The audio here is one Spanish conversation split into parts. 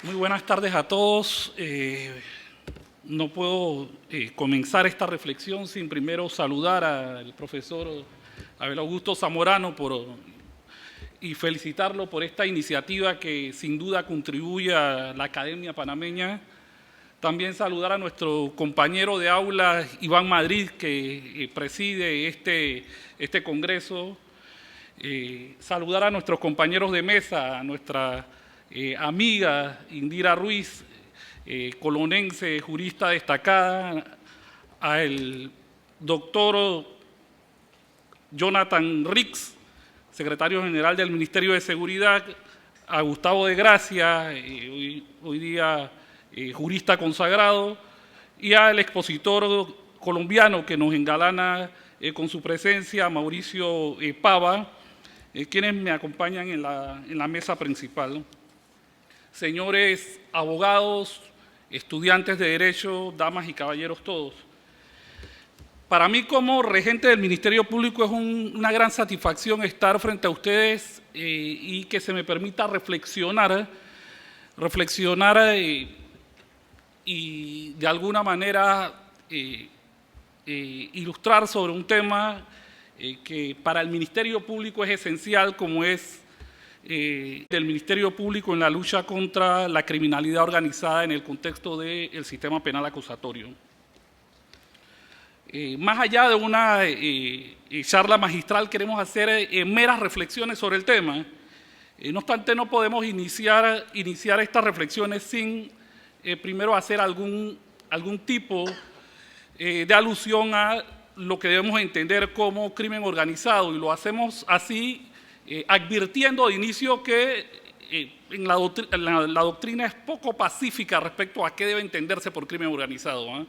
Muy buenas tardes a todos. No puedo comenzar esta reflexión sin primero saludar al profesor Abel Augusto Zamorano y felicitarlo por esta iniciativa que sin duda contribuye a la Academia Panameña. También saludar a nuestro compañero de aula, Iván Madrid, que preside este congreso. Saludar a nuestros compañeros de mesa, a nuestra amiga Indira Ruiz, colonense, jurista destacada, al doctor Jonathan Rix, secretario general del Ministerio de Seguridad, a Gustavo de Gracia, hoy día jurista consagrado, y al expositor colombiano que nos engalana con su presencia, Mauricio Pava, quienes me acompañan en la mesa principal. Señores abogados, estudiantes de Derecho, damas y caballeros todos. Para mí como regente del Ministerio Público es una gran satisfacción estar frente a ustedes y que se me permita reflexionar y de alguna manera ilustrar sobre un tema que para el Ministerio Público es esencial, como es del Ministerio Público en la lucha contra la criminalidad organizada en el contexto del sistema penal acusatorio. Más allá de una charla magistral, queremos hacer meras reflexiones sobre el tema. No obstante, no podemos iniciar estas reflexiones sin primero hacer algún tipo de alusión a lo que debemos entender como crimen organizado, y lo hacemos así advirtiendo de inicio que la doctrina es poco pacífica respecto a qué debe entenderse por crimen organizado.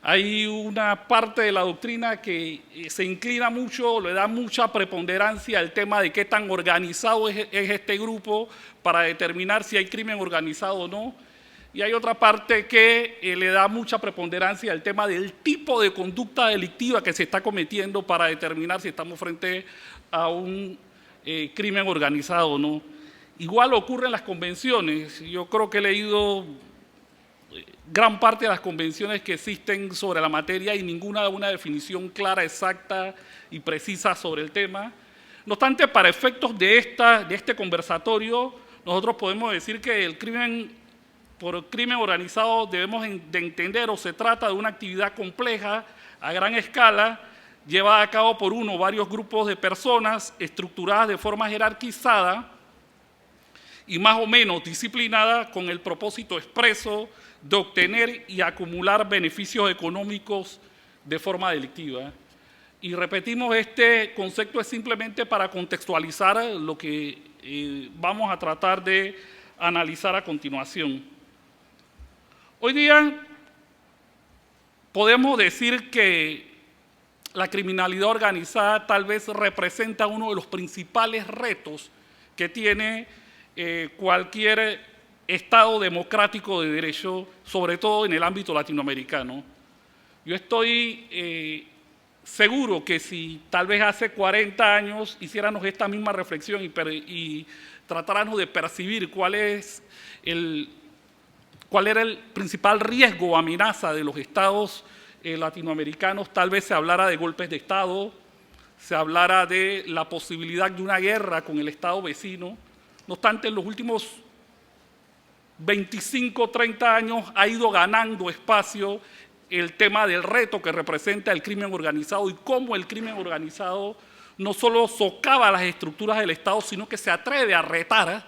Hay una parte de la doctrina que se inclina mucho, le da mucha preponderancia al tema de qué tan organizado es este grupo para determinar si hay crimen organizado o no. Y hay otra parte que le da mucha preponderancia al tema del tipo de conducta delictiva que se está cometiendo para determinar si estamos frente a un crimen organizado o no. Igual ocurre en las convenciones. Yo creo que he leído gran parte de las convenciones que existen sobre la materia y ninguna da una definición clara, exacta y precisa sobre el tema. No obstante, para efectos de este conversatorio, nosotros podemos decir que por crimen organizado debemos de entender o se trata de una actividad compleja a gran escala, llevada a cabo por uno o varios grupos de personas estructuradas de forma jerarquizada y más o menos disciplinada con el propósito expreso de obtener y acumular beneficios económicos de forma delictiva. Y repetimos, este concepto es simplemente para contextualizar lo que vamos a tratar de analizar a continuación. Hoy día podemos decir que la criminalidad organizada tal vez representa uno de los principales retos que tiene cualquier Estado democrático de derecho, sobre todo en el ámbito latinoamericano. Yo estoy seguro que si tal vez hace 40 años hiciéramos esta misma reflexión y tratáramos de percibir cuál era el principal riesgo o amenaza de los estados latinoamericanos, tal vez se hablara de golpes de Estado, se hablara de la posibilidad de una guerra con el Estado vecino. No obstante, en los últimos 25, 30 años ha ido ganando espacio el tema del reto que representa el crimen organizado y cómo el crimen organizado no solo socava las estructuras del Estado, sino que se atreve a retar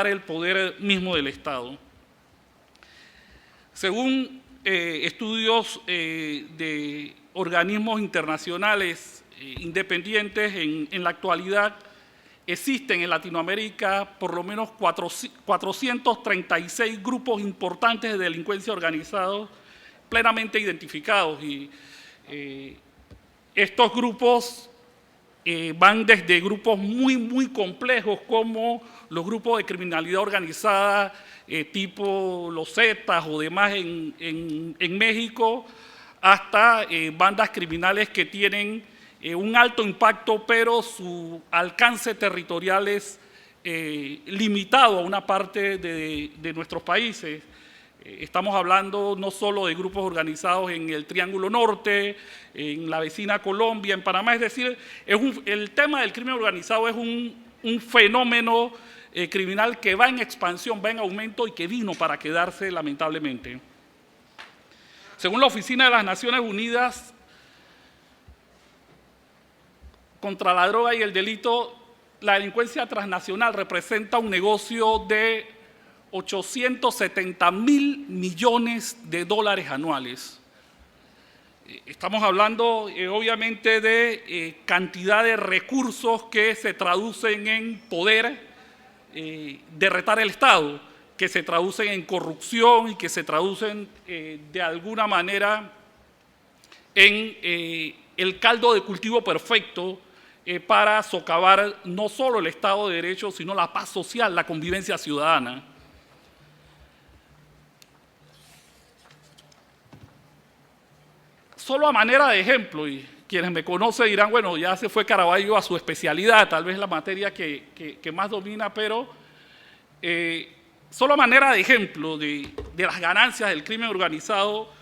el poder mismo del Estado. Según estudios de organismos internacionales independientes, en la actualidad existen en Latinoamérica por lo menos 436 grupos importantes de delincuencia organizada plenamente identificados, y estos grupos van desde grupos muy complejos como los grupos de criminalidad organizada tipo los Zetas o demás en México, hasta bandas criminales que tienen un alto impacto, pero su alcance territorial es limitado a una parte de nuestros países. Estamos hablando no solo de grupos organizados en el Triángulo Norte, en la vecina Colombia, en Panamá, es decir, el tema del crimen organizado es un fenómeno criminal que va en expansión, va en aumento y que vino para quedarse lamentablemente. Según la Oficina de las Naciones Unidas contra la droga y el delito, la delincuencia transnacional representa un negocio de 870.000 millones de dólares anuales. Estamos hablando obviamente de cantidad de recursos que se traducen en poder de retar el Estado, que se traducen en corrupción y que se traducen de alguna manera en el caldo de cultivo perfecto para socavar no solo el Estado de Derecho, sino la paz social, la convivencia ciudadana. Solo a manera de ejemplo, y quienes me conocen dirán, bueno, ya se fue Caraballo a su especialidad, tal vez la materia que más domina, pero solo a manera de ejemplo de las ganancias del crimen organizado,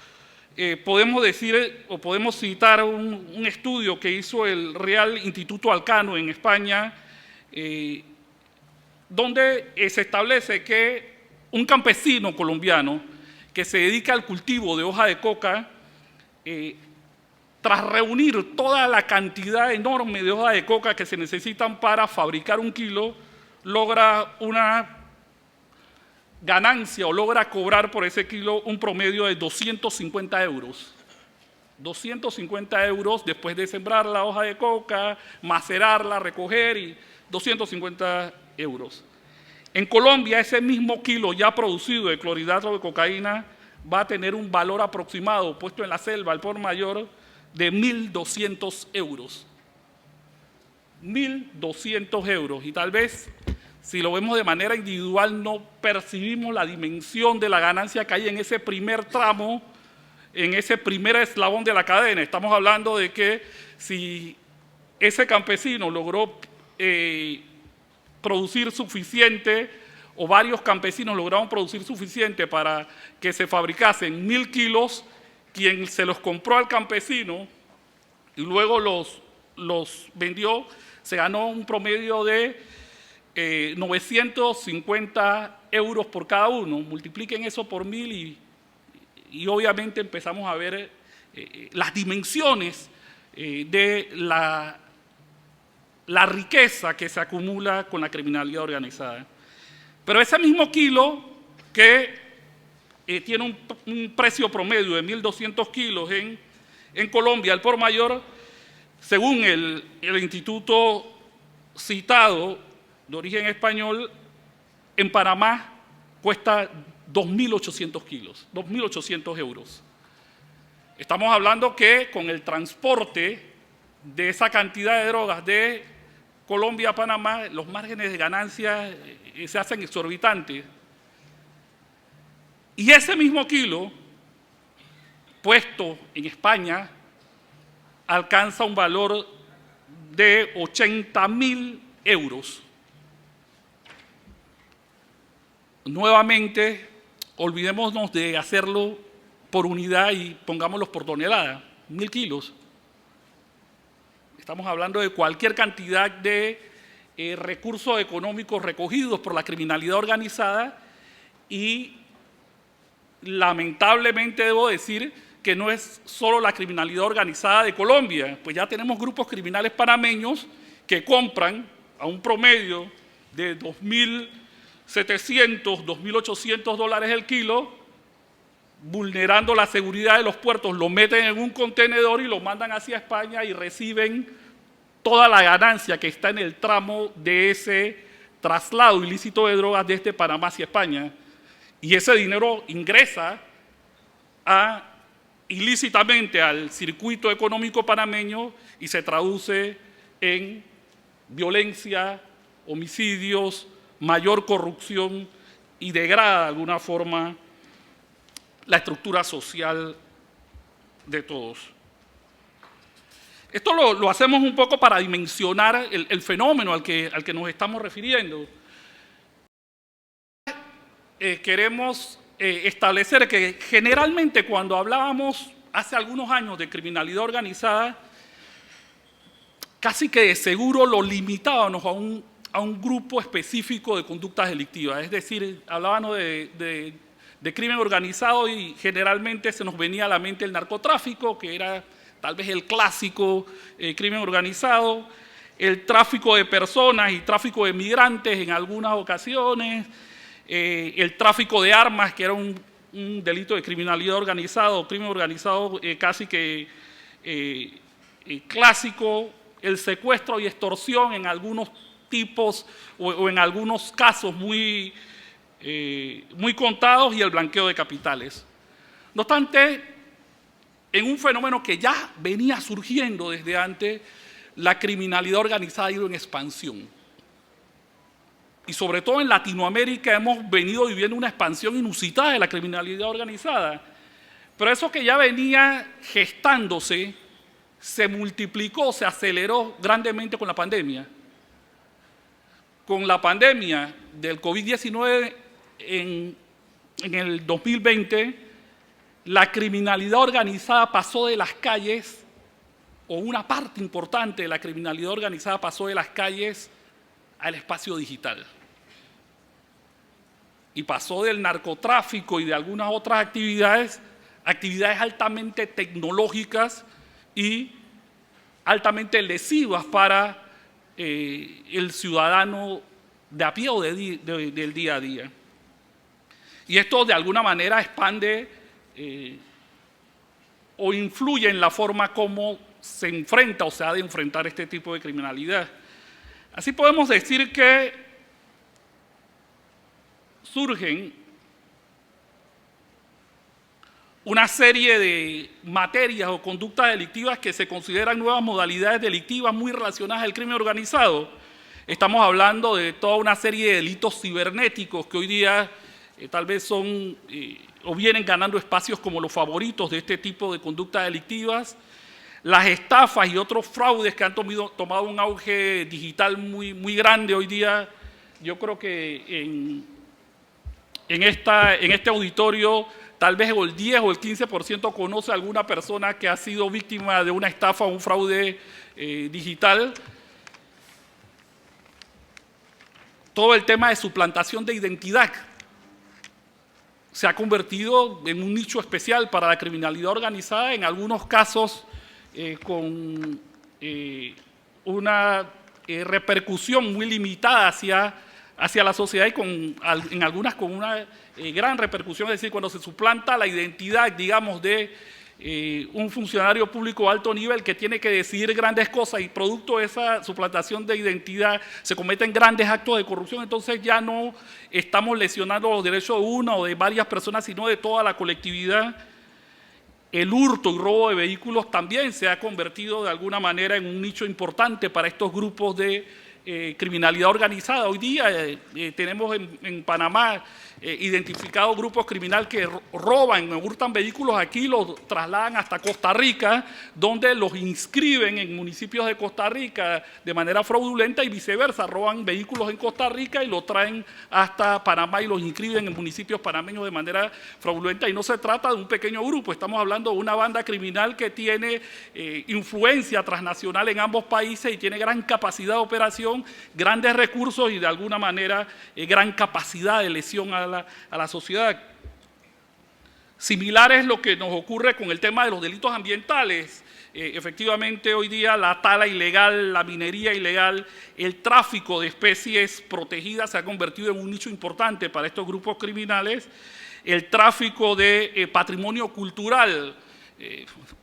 podemos decir o podemos citar un estudio que hizo el Real Instituto Elcano en España, donde se establece que un campesino colombiano que se dedica al cultivo de hoja de coca, tras reunir toda la cantidad enorme de hoja de coca que se necesitan para fabricar un kilo, logra una ganancia o logra cobrar por ese kilo un promedio de 250 euros. 250 euros después de sembrar la hoja de coca, macerarla, recoger y 250 euros. En Colombia, ese mismo kilo ya producido de clorhidrato de cocaína va a tener un valor aproximado, puesto en la selva al por mayor, de 1.200 euros. 1.200 euros. Y tal vez, si lo vemos de manera individual, no percibimos la dimensión de la ganancia que hay en ese primer tramo, en ese primer eslabón de la cadena. Estamos hablando de que si ese campesino logró producir suficiente, o varios campesinos lograron producir suficiente para que se fabricasen 1.000 kilos, quien se los compró al campesino y luego los vendió, se ganó un promedio de 950 euros por cada uno. Multipliquen eso por 1.000 y obviamente empezamos a ver las dimensiones de la riqueza que se acumula con la criminalidad organizada. Pero ese mismo kilo que tiene un precio promedio de 1.200 kilos en Colombia, al por mayor, según el instituto citado de origen español, en Panamá cuesta 2.800 kilos, 2.800 euros. Estamos hablando que con el transporte de esa cantidad de drogas de Colombia a Panamá, los márgenes de ganancia se hacen exorbitantes. Y ese mismo kilo, puesto en España, alcanza un valor de 80.000 euros. Nuevamente, olvidémonos de hacerlo por unidad y pongámoslos por tonelada, 1.000 kilos. Estamos hablando de cualquier cantidad de recursos económicos recogidos por la criminalidad organizada y lamentablemente debo decir que no es solo la criminalidad organizada de Colombia, pues ya tenemos grupos criminales panameños que compran a un promedio de 2.700, 2.800 dólares el kilo, vulnerando la seguridad de los puertos, lo meten en un contenedor y lo mandan hacia España y reciben toda la ganancia que está en el tramo de ese traslado ilícito de drogas desde Panamá hacia España. Y ese dinero ingresa ilícitamente al circuito económico panameño y se traduce en violencia, homicidios, mayor corrupción y degrada de alguna forma la estructura social de todos. Esto lo hacemos un poco para dimensionar el fenómeno al que nos estamos refiriendo, queremos establecer que generalmente cuando hablábamos hace algunos años de criminalidad organizada, casi que de seguro lo limitábamos a un grupo específico de conductas delictivas. Es decir, hablábamos de crimen organizado y generalmente se nos venía a la mente el narcotráfico, que era tal vez el clásico crimen organizado, el tráfico de personas y tráfico de migrantes en algunas ocasiones, el tráfico de armas, que era un delito de criminalidad organizada, crimen organizado casi que clásico, el secuestro y extorsión en algunos tipos o en algunos casos muy contados, y el blanqueo de capitales. No obstante, en un fenómeno que ya venía surgiendo desde antes, la criminalidad organizada ha ido en expansión. Y sobre todo en Latinoamérica hemos venido viviendo una expansión inusitada de la criminalidad organizada. Pero eso que ya venía gestándose se multiplicó, se aceleró grandemente con la pandemia. Con la pandemia del COVID-19 en el 2020, la criminalidad organizada pasó de las calles, o una parte importante de la criminalidad organizada pasó de las calles al espacio digital. Y pasó del narcotráfico y de algunas otras actividades altamente tecnológicas y altamente lesivas para el ciudadano de a pie o del día a día. Y esto de alguna manera expande o influye en la forma como se enfrenta o se ha de enfrentar este tipo de criminalidad. Así podemos decir que surgen una serie de materias o conductas delictivas que se consideran nuevas modalidades delictivas muy relacionadas al crimen organizado. Estamos hablando de toda una serie de delitos cibernéticos que hoy día tal vez son o vienen ganando espacios como los favoritos de este tipo de conductas delictivas. Las estafas y otros fraudes que han tomado un auge digital muy grande hoy día. Yo creo que en este auditorio tal vez el 10 o el 15% conoce a alguna persona que ha sido víctima de una estafa o un fraude digital. Todo el tema de suplantación de identidad se ha convertido en un nicho especial para la criminalidad organizada, en algunos casos con una repercusión muy limitada hacia la sociedad y en algunas con una gran repercusión, es decir, cuando se suplanta la identidad, digamos, de un funcionario público de alto nivel que tiene que decidir grandes cosas y producto de esa suplantación de identidad se cometen grandes actos de corrupción, entonces ya no estamos lesionando los derechos de una o de varias personas, sino de toda la colectividad. El hurto y robo de vehículos también se ha convertido de alguna manera en un nicho importante para estos grupos de criminalidad organizada. Hoy día tenemos en Panamá identificados grupos criminales que roban, hurtan vehículos aquí, los trasladan hasta Costa Rica, donde los inscriben en municipios de Costa Rica de manera fraudulenta y viceversa, roban vehículos en Costa Rica y los traen hasta Panamá y los inscriben en municipios panameños de manera fraudulenta. Y no se trata de un pequeño grupo, estamos hablando de una banda criminal que tiene influencia transnacional en ambos países y tiene gran capacidad de operación, grandes recursos y de alguna manera gran capacidad de lesión a la sociedad. Similar es lo que nos ocurre con el tema de los delitos ambientales. Efectivamente, hoy día la tala ilegal, la minería ilegal, el tráfico de especies protegidas se ha convertido en un nicho importante para estos grupos criminales. El tráfico de patrimonio cultural.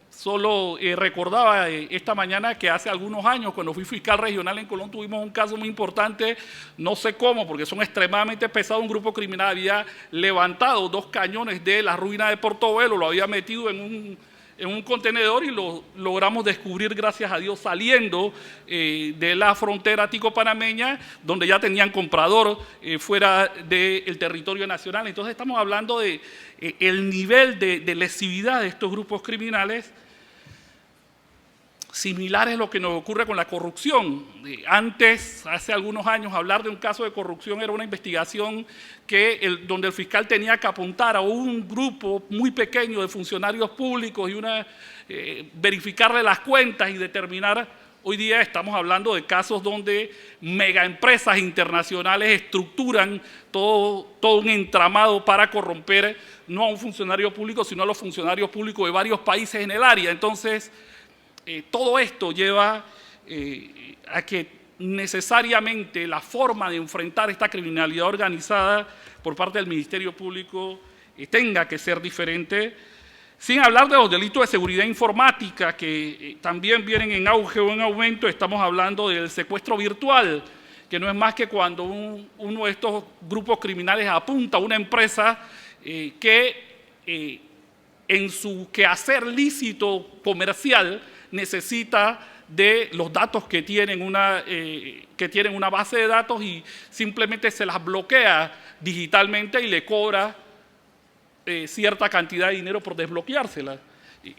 Solo recordaba esta mañana que hace algunos años, cuando fui fiscal regional en Colón, tuvimos un caso muy importante, no sé cómo, porque son extremadamente pesados. Un grupo criminal había levantado 2 cañones de la ruina de Portobelo, lo había metido en un contenedor y lo logramos descubrir, gracias a Dios, saliendo de la frontera tico-panameña, donde ya tenían comprador fuera del territorio nacional. Entonces estamos hablando de el nivel de lesividad de estos grupos criminales. similar es lo que nos ocurre con la corrupción. Antes, hace algunos años, hablar de un caso de corrupción era una investigación donde el fiscal tenía que apuntar a un grupo muy pequeño de funcionarios públicos y verificarle las cuentas y determinar. Hoy día estamos hablando de casos donde megaempresas internacionales estructuran todo un entramado para corromper no a un funcionario público, sino a los funcionarios públicos de varios países en el área. Entonces, todo esto lleva a que necesariamente la forma de enfrentar esta criminalidad organizada por parte del Ministerio Público tenga que ser diferente, sin hablar de los delitos de seguridad informática que también vienen en auge o en aumento. Estamos hablando del secuestro virtual, que no es más que cuando uno de estos grupos criminales apunta a una empresa que en su quehacer lícito comercial necesita de los datos que tienen una base de datos y simplemente se las bloquea digitalmente y le cobra cierta cantidad de dinero por desbloqueársela.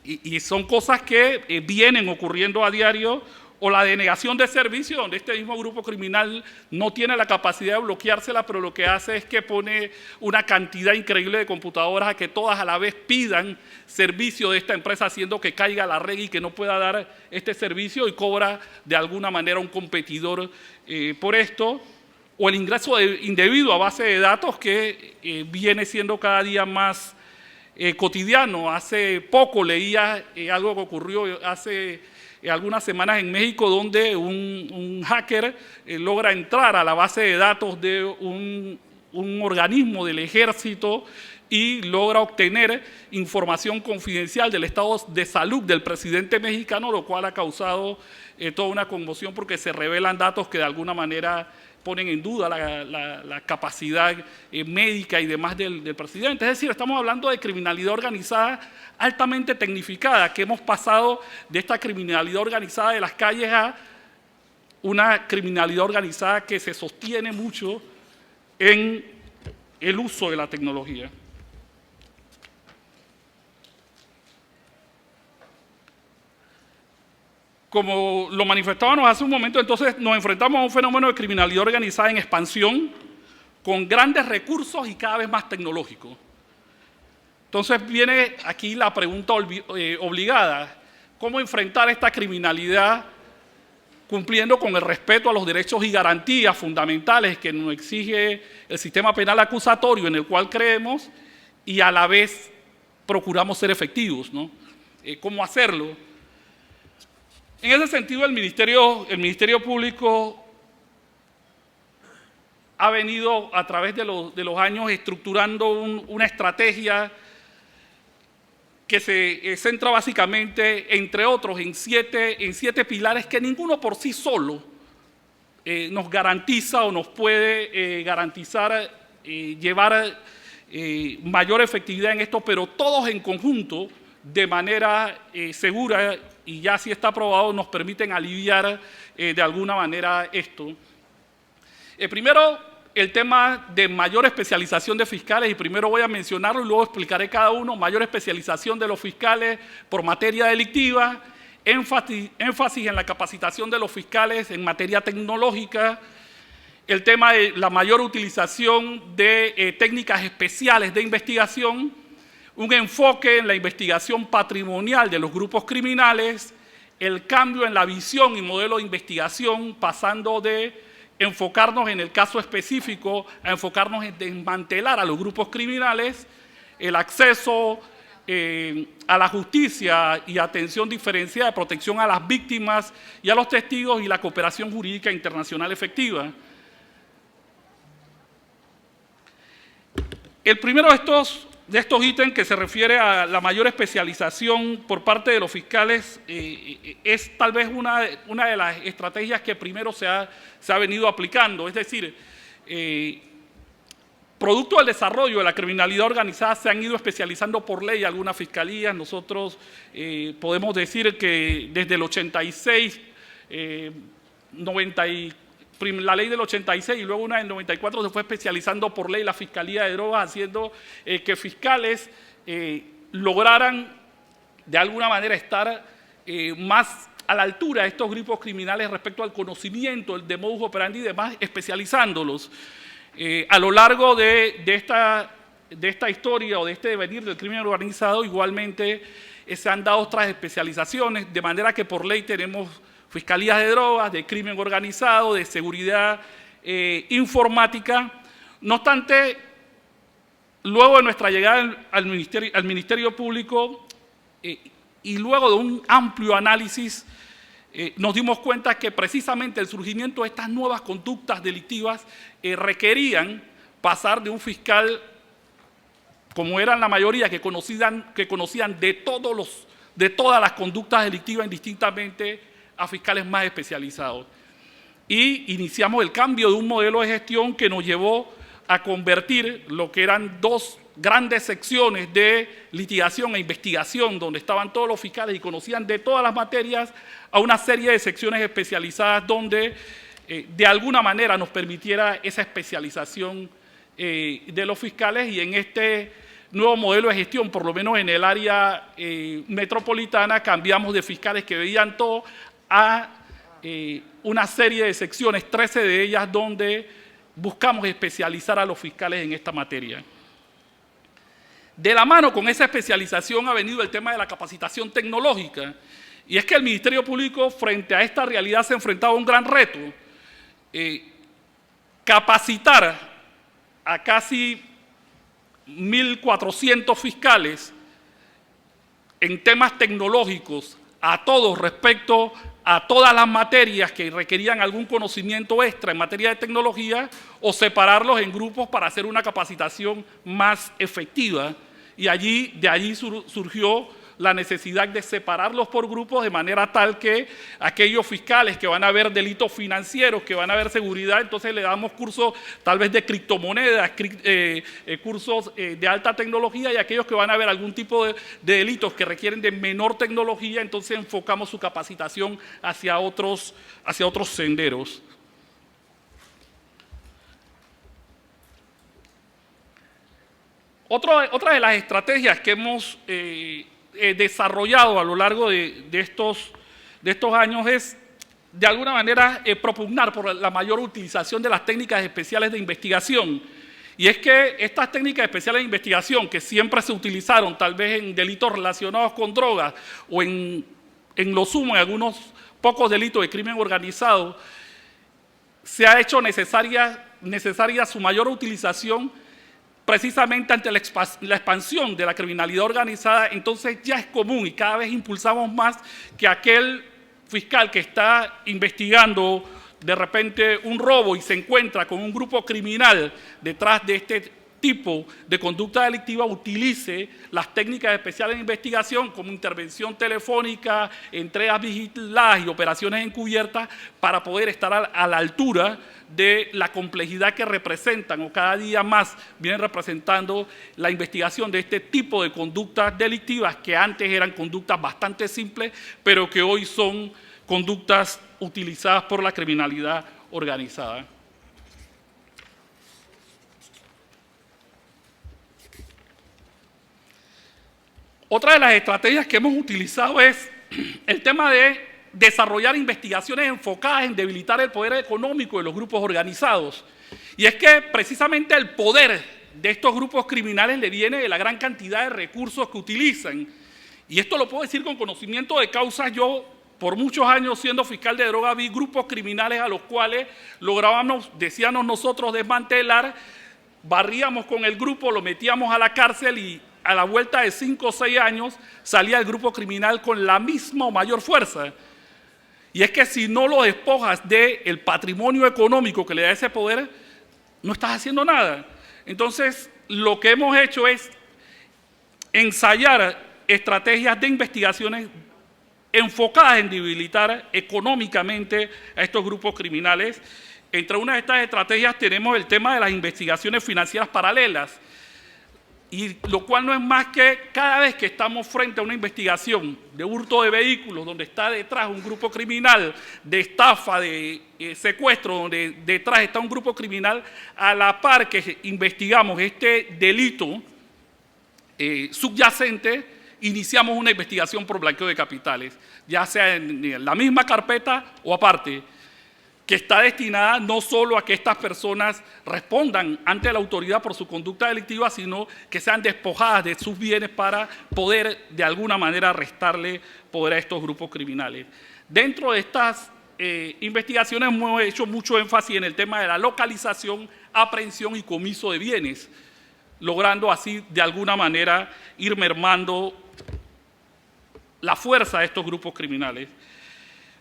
Y son cosas que vienen ocurriendo a diario, o la denegación de servicio, donde este mismo grupo criminal no tiene la capacidad de bloqueársela, pero lo que hace es que pone una cantidad increíble de computadoras a que todas a la vez pidan servicio de esta empresa, haciendo que caiga la red y que no pueda dar este servicio, y cobra de alguna manera un competidor por esto. O el ingreso indebido a base de datos, que viene siendo cada día más cotidiano. Hace poco leía algo que ocurrió hace algunas semanas en México, donde un hacker logra entrar a la base de datos de un organismo del ejército y logra obtener información confidencial del estado de salud del presidente mexicano, lo cual ha causado toda una conmoción porque se revelan datos que de alguna manera ponen en duda la capacidad médica y demás del presidente. Es decir, estamos hablando de criminalidad organizada altamente tecnificada, que hemos pasado de esta criminalidad organizada de las calles a una criminalidad organizada que se sostiene mucho en el uso de la tecnología. Como lo manifestábamos hace un momento, entonces nos enfrentamos a un fenómeno de criminalidad organizada en expansión, con grandes recursos y cada vez más tecnológicos. Entonces viene aquí la pregunta obligada: ¿cómo enfrentar esta criminalidad cumpliendo con el respeto a los derechos y garantías fundamentales que nos exige el sistema penal acusatorio en el cual creemos, y a la vez procuramos ser efectivos, ¿no? ¿Cómo hacerlo? En ese sentido, el Ministerio Público ha venido a través de los años estructurando una estrategia que se centra básicamente, entre otros, en siete pilares que ninguno por sí solo nos garantiza o nos puede garantizar llevar mayor efectividad en esto, pero todos en conjunto, de manera segura, y ya si está aprobado, nos permiten aliviar de alguna manera esto. Primero, el tema de mayor especialización de fiscales, y primero voy a mencionarlo y luego explicaré cada uno. Mayor especialización de los fiscales por materia delictiva, énfasis en la capacitación de los fiscales en materia tecnológica, el tema de la mayor utilización de técnicas especiales de investigación, un enfoque en la investigación patrimonial de los grupos criminales, el cambio en la visión y modelo de investigación, pasando de enfocarnos en el caso específico a enfocarnos en desmantelar a los grupos criminales, el acceso a la justicia y atención diferenciada, protección a las víctimas y a los testigos, y la cooperación jurídica internacional efectiva. El primero de estos ítems, que se refiere a la mayor especialización por parte de los fiscales, es tal vez una de las estrategias que primero se ha venido aplicando. Es decir, producto del desarrollo de la criminalidad organizada, se han ido especializando por ley algunas fiscalías. Nosotros podemos decir que desde el 86, la ley del 86 y luego una del 94 se fue especializando por ley la Fiscalía de Drogas, haciendo que fiscales lograran de alguna manera estar más a la altura de estos grupos criminales respecto al conocimiento, el de modus operandi y demás, especializándolos. A lo largo de esta historia o de este devenir del crimen organizado, igualmente se han dado otras especializaciones, de manera que por ley tenemos fiscalías de drogas, de crimen organizado, de seguridad informática. No obstante, luego de nuestra llegada al Ministerio Público y luego de un amplio análisis, nos dimos cuenta que precisamente el surgimiento de estas nuevas conductas delictivas requerían pasar de un fiscal, como eran la mayoría, que conocían de todas las conductas delictivas indistintamente, a fiscales más especializados. Y iniciamos el cambio de un modelo de gestión que nos llevó a convertir lo que eran dos grandes secciones de litigación e investigación, donde estaban todos los fiscales y conocían de todas las materias, a una serie de secciones especializadas donde de alguna manera nos permitiera esa especialización de los fiscales. Y en este nuevo modelo de gestión, por lo menos en el área metropolitana, cambiamos de fiscales que veían todo a una serie de secciones, 13 de ellas, donde buscamos especializar a los fiscales en esta materia. De la mano con esa especialización ha venido el tema de la capacitación tecnológica, y es que el Ministerio Público, frente a esta realidad, se enfrentaba a un gran reto: capacitar a casi 1.400 fiscales en temas tecnológicos, a todos respecto a todas las materias que requerían algún conocimiento extra en materia de tecnología, o separarlos en grupos para hacer una capacitación más efectiva. Y de allí surgió la necesidad de separarlos por grupos, de manera tal que aquellos fiscales que van a ver delitos financieros, que van a ver seguridad, entonces le damos cursos tal vez de criptomonedas, cursos de alta tecnología, y aquellos que van a ver algún tipo de delitos que requieren de menor tecnología, entonces enfocamos su capacitación hacia otros senderos. Otra de las estrategias que hemos desarrollado a lo largo de estos años es, de alguna manera, propugnar por la mayor utilización de las técnicas especiales de investigación. Y es que estas técnicas especiales de investigación, que siempre se utilizaron tal vez en delitos relacionados con drogas o en lo sumo en algunos pocos delitos de crimen organizado, se ha hecho necesaria su mayor utilización precisamente ante la expansión de la criminalidad organizada. Entonces ya es común, y cada vez impulsamos más, que aquel fiscal que está investigando de repente un robo y se encuentra con un grupo criminal detrás de este tipo de conducta delictiva, utilice las técnicas especiales de investigación como intervención telefónica, entregas vigiladas y operaciones encubiertas, para poder estar a la altura de la complejidad que representan, o cada día más vienen representando, la investigación de este tipo de conductas delictivas, que antes eran conductas bastante simples, pero que hoy son conductas utilizadas por la criminalidad organizada. Otra de las estrategias que hemos utilizado es el tema de desarrollar investigaciones enfocadas en debilitar el poder económico de los grupos organizados. Y es que precisamente el poder de estos grupos criminales le viene de la gran cantidad de recursos que utilizan. Y esto lo puedo decir con conocimiento de causa. Yo, por muchos años siendo fiscal de droga, vi grupos criminales a los cuales lográbamos, decíamos nosotros, desmantelar, barríamos con el grupo, lo metíamos a la cárcel, y a la vuelta de 5 o 6 años salía el grupo criminal con la misma o mayor fuerza. Y es que si no lo despojas del patrimonio económico que le da ese poder, no estás haciendo nada. Entonces, lo que hemos hecho es ensayar estrategias de investigaciones enfocadas en debilitar económicamente a estos grupos criminales. Entre una de estas estrategias tenemos el tema de las investigaciones financieras paralelas, y lo cual no es más que cada vez que estamos frente a una investigación de hurto de vehículos, donde está detrás un grupo criminal, de estafa, de secuestro, donde detrás está un grupo criminal, a la par que investigamos este delito subyacente, iniciamos una investigación por blanqueo de capitales, ya sea en la misma carpeta o aparte, que está destinada no solo a que estas personas respondan ante la autoridad por su conducta delictiva, sino que sean despojadas de sus bienes para poder de alguna manera restarle poder a estos grupos criminales. Dentro de estas investigaciones hemos hecho mucho énfasis en el tema de la localización, aprehensión y comiso de bienes, logrando así de alguna manera ir mermando la fuerza de estos grupos criminales.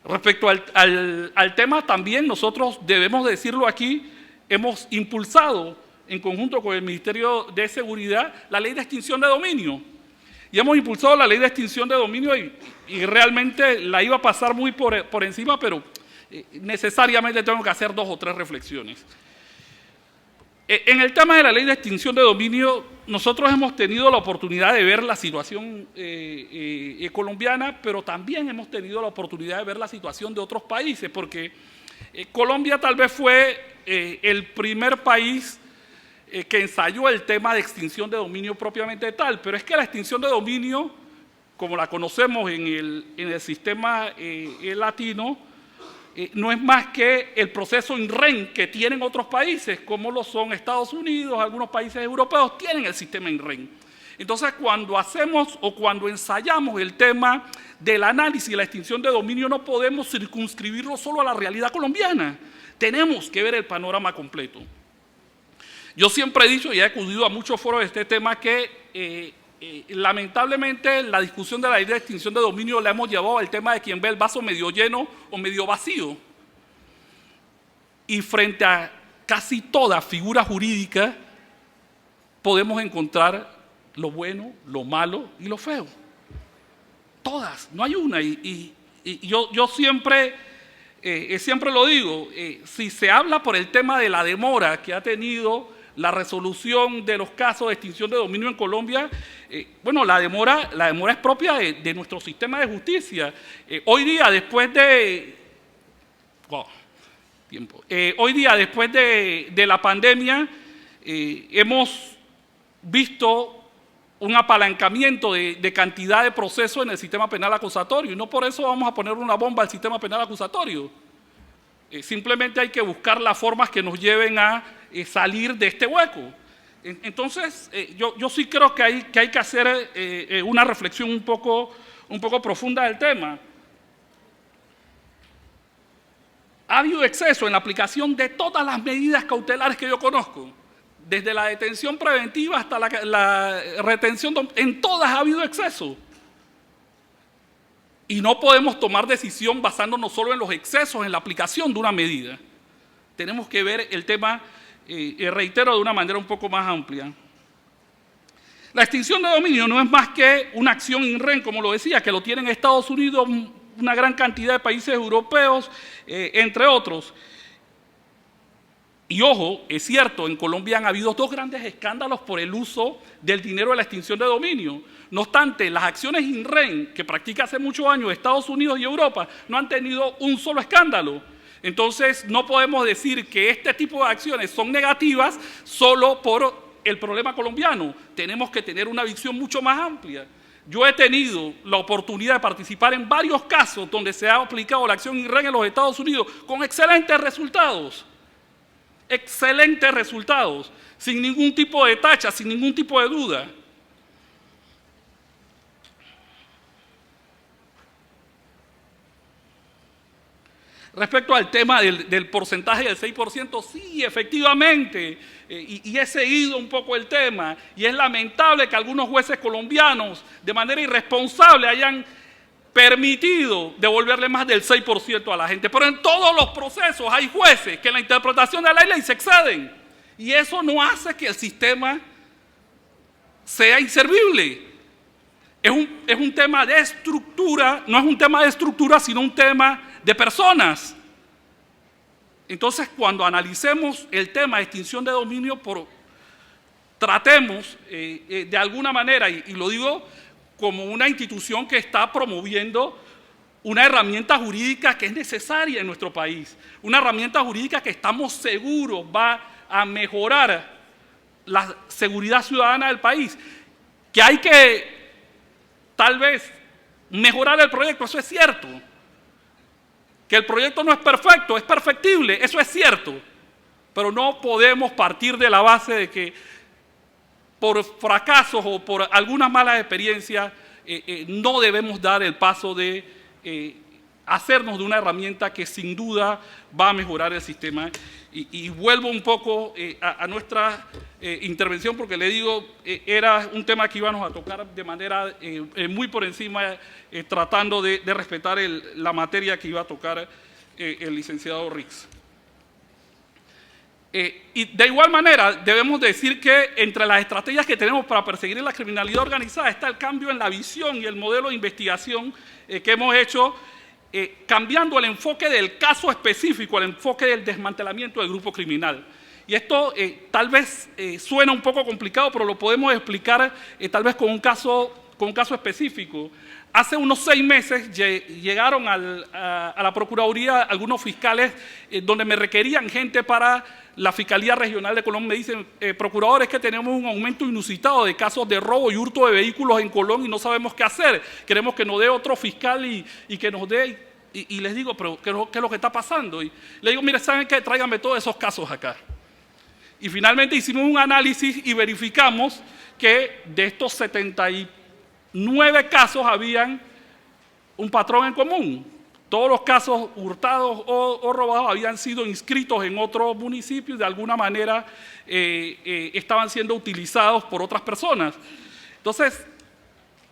Respecto al tema también, nosotros debemos decirlo aquí, hemos impulsado en conjunto con el Ministerio de Seguridad la ley de extinción de dominio. Y hemos impulsado la ley de extinción de dominio y realmente la iba a pasar muy por encima, pero necesariamente tengo que hacer 2 o 3 reflexiones. En el tema de la ley de extinción de dominio, nosotros hemos tenido la oportunidad de ver la situación colombiana, pero también hemos tenido la oportunidad de ver la situación de otros países, porque Colombia tal vez fue el primer país que ensayó el tema de extinción de dominio propiamente tal, pero es que la extinción de dominio, como la conocemos en el sistema latino, no es más que el proceso INREN que tienen otros países, como lo son Estados Unidos, algunos países europeos tienen el sistema INREN. Entonces, cuando hacemos o cuando ensayamos el tema del análisis y la extinción de dominio, no podemos circunscribirlo solo a la realidad colombiana. Tenemos que ver el panorama completo. Yo siempre he dicho y he acudido a muchos foros de este tema que lamentablemente la discusión de la ley de extinción de dominio la hemos llevado al tema de quien ve el vaso medio lleno o medio vacío. Y frente a casi toda figura jurídica podemos encontrar lo bueno, lo malo y lo feo. Todas, no hay una. Y yo siempre lo digo, si se habla por el tema de la demora que ha tenido la resolución de los casos de extinción de dominio en Colombia, bueno, la demora es propia de nuestro sistema de justicia. Hoy día, después de la pandemia, hemos visto un apalancamiento de cantidad de procesos en el sistema penal acusatorio, y no por eso vamos a poner una bomba al sistema penal acusatorio. Simplemente hay que buscar las formas que nos lleven a salir de este hueco. Entonces, yo sí creo que hay que hacer una reflexión un poco profunda del tema. Ha habido exceso en la aplicación de todas las medidas cautelares que yo conozco, desde la detención preventiva hasta la retención, en todas ha habido exceso. Y no podemos tomar decisión basándonos solo en los excesos en la aplicación de una medida. Tenemos que ver el tema, reitero, de una manera un poco más amplia. La extinción de dominio no es más que una acción INREN, como lo decía, que lo tienen Estados Unidos, una gran cantidad de países europeos, entre otros. Y ojo, es cierto, en Colombia han habido 2 grandes escándalos por el uso del dinero de la extinción de dominio. No obstante, las acciones INREN que practica hace muchos años Estados Unidos y Europa no han tenido un solo escándalo. Entonces, no podemos decir que este tipo de acciones son negativas solo por el problema colombiano. Tenemos que tener una visión mucho más amplia. Yo he tenido la oportunidad de participar en varios casos donde se ha aplicado la acción INREN en los Estados Unidos con excelentes resultados. Excelentes resultados, sin ningún tipo de tacha, sin ningún tipo de duda. Respecto al tema del porcentaje del 6%, sí, efectivamente, y he seguido un poco el tema, y es lamentable que algunos jueces colombianos de manera irresponsable hayan permitido devolverle más del 6% a la gente. Pero en todos los procesos hay jueces que en la interpretación de la ley se exceden. Y eso no hace que el sistema sea inservible. Es un tema de estructura, no es un tema de estructura, sino un tema de personas. Entonces, cuando analicemos el tema de extinción de dominio, tratemos de alguna manera, y lo digo como una institución que está promoviendo una herramienta jurídica que es necesaria en nuestro país, una herramienta jurídica que estamos seguros va a mejorar la seguridad ciudadana del país, que hay que tal vez mejorar el proyecto, eso es cierto. Que el proyecto no es perfecto, es perfectible, eso es cierto. Pero no podemos partir de la base de que por fracasos o por alguna mala experiencia no debemos dar el paso de hacernos de una herramienta que sin duda va a mejorar el sistema. Y vuelvo un poco a nuestra intervención, porque le digo, era un tema que íbamos a tocar de manera muy por encima, tratando de respetar la materia que iba a tocar el licenciado Rix. Y de igual manera, debemos decir que entre las estrategias que tenemos para perseguir la criminalidad organizada está el cambio en la visión y el modelo de investigación que hemos hecho, cambiando el enfoque del caso específico, el enfoque del desmantelamiento del grupo criminal. Y esto tal vez suena un poco complicado, pero lo podemos explicar tal vez con un caso específico. Hace unos 6 meses llegaron a la Procuraduría algunos fiscales donde me requerían gente para la Fiscalía Regional de Colón. Me dicen, procurador, es que tenemos un aumento inusitado de casos de robo y hurto de vehículos en Colón y no sabemos qué hacer. Queremos que nos dé otro fiscal y que nos dé... Y les digo, pero ¿qué es lo que está pasando? Y les digo, mire, ¿saben qué? Tráiganme todos esos casos acá. Y finalmente hicimos un análisis y verificamos que de estos 79 casos habían un patrón en común. Todos los casos hurtados o robados habían sido inscritos en otros municipios y de alguna manera estaban siendo utilizados por otras personas. Entonces,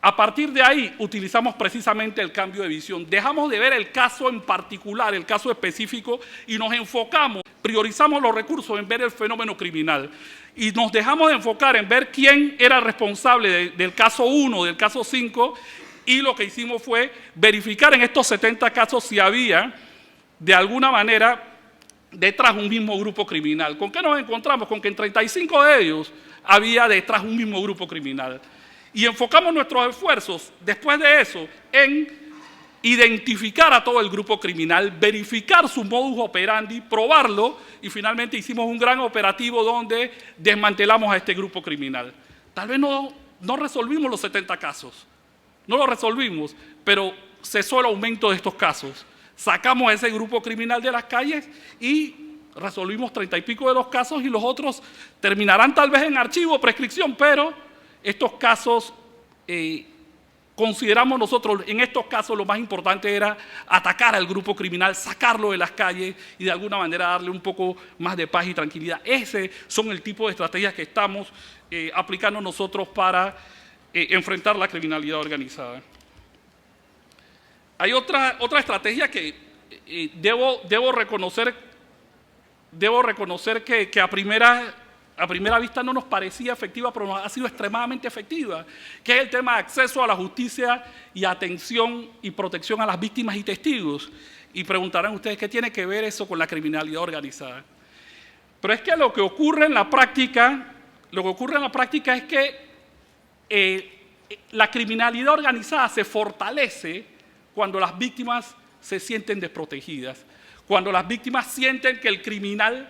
a partir de ahí utilizamos precisamente el cambio de visión. Dejamos de ver el caso en particular, el caso específico, y nos enfocamos, priorizamos los recursos en ver el fenómeno criminal. Y nos dejamos de enfocar en ver quién era responsable del caso 1, del caso 5, y lo que hicimos fue verificar en estos 70 casos si había, de alguna manera, detrás un mismo grupo criminal. ¿Con qué nos encontramos? Con que en 35 de ellos había detrás un mismo grupo criminal. Y enfocamos nuestros esfuerzos, después de eso, en identificar a todo el grupo criminal, verificar su modus operandi, probarlo, y finalmente hicimos un gran operativo donde desmantelamos a este grupo criminal. Tal vez no resolvimos los 70 casos, no lo resolvimos, pero cesó el aumento de estos casos. Sacamos a ese grupo criminal de las calles y resolvimos 30 y pico de los casos, y los otros terminarán tal vez en archivo o prescripción, pero estos casos, consideramos nosotros, en estos casos lo más importante era atacar al grupo criminal, sacarlo de las calles y de alguna manera darle un poco más de paz y tranquilidad. Ese son el tipo de estrategias que estamos aplicando nosotros para enfrentar la criminalidad organizada. Hay otra estrategia que debo reconocer que a primera vista no nos parecía efectiva, pero ha sido extremadamente efectiva, que es el tema de acceso a la justicia y atención y protección a las víctimas y testigos. Y preguntarán ustedes, ¿qué tiene que ver eso con la criminalidad organizada? Pero es que lo que ocurre en la práctica es que la criminalidad organizada se fortalece cuando las víctimas se sienten desprotegidas, cuando las víctimas sienten que el criminal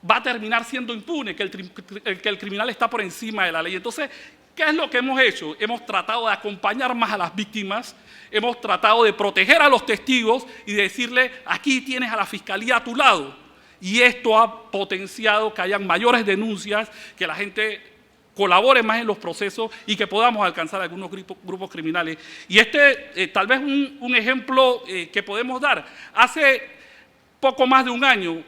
va a terminar siendo impune, que el criminal está por encima de la ley. Entonces, ¿qué es lo que hemos hecho? Hemos tratado de acompañar más a las víctimas, hemos tratado de proteger a los testigos y de decirle, aquí tienes a la fiscalía a tu lado. Y esto ha potenciado que hayan mayores denuncias, que la gente colabore más en los procesos y que podamos alcanzar algunos grupos criminales. Y tal vez un ejemplo que podemos dar. Hace poco más de un año,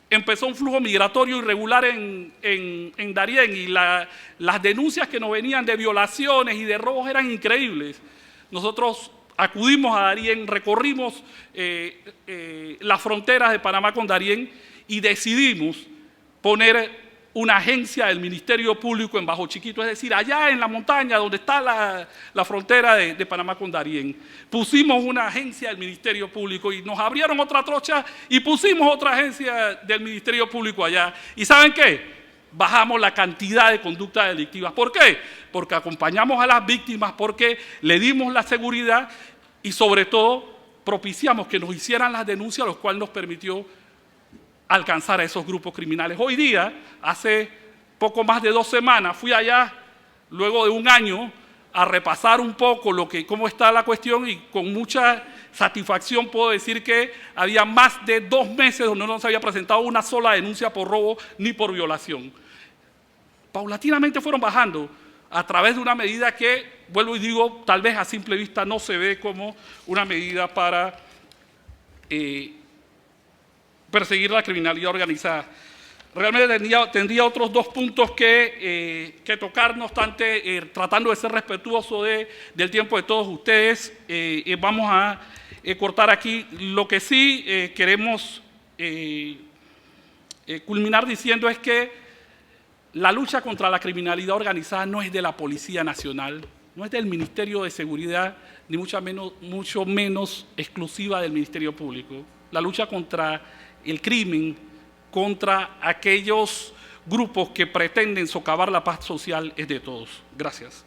empezó un flujo migratorio irregular en Darién, y las denuncias que nos venían de violaciones y de robos eran increíbles. Nosotros acudimos a Darién, recorrimos las fronteras de Panamá con Darién y decidimos poner una agencia del Ministerio Público en Bajo Chiquito, es decir, allá en la montaña donde está la frontera de Panamá con Darién. Pusimos una agencia del Ministerio Público y nos abrieron otra trocha y pusimos otra agencia del Ministerio Público allá. ¿Y saben qué? Bajamos la cantidad de conductas delictivas. ¿Por qué? Porque acompañamos a las víctimas, porque le dimos la seguridad y sobre todo propiciamos que nos hicieran las denuncias, lo cual nos permitió alcanzar a esos grupos criminales. Hoy día, hace poco más de 2 semanas, fui allá, luego de un año, a repasar un poco cómo está la cuestión, y con mucha satisfacción puedo decir que había más de 2 meses donde no se había presentado una sola denuncia por robo ni por violación. Paulatinamente fueron bajando a través de una medida que, vuelvo y digo, tal vez a simple vista no se ve como una medida para perseguir la criminalidad organizada. Realmente tendría otros 2 puntos que tocar, no obstante, tratando de ser respetuoso del tiempo de todos ustedes, vamos a cortar aquí. Lo que sí queremos culminar diciendo es que la lucha contra la criminalidad organizada no es de la Policía Nacional, no es del Ministerio de Seguridad, ni mucho menos exclusiva del Ministerio Público. La lucha contra el crimen, contra aquellos grupos que pretenden socavar la paz social, es de todos. Gracias.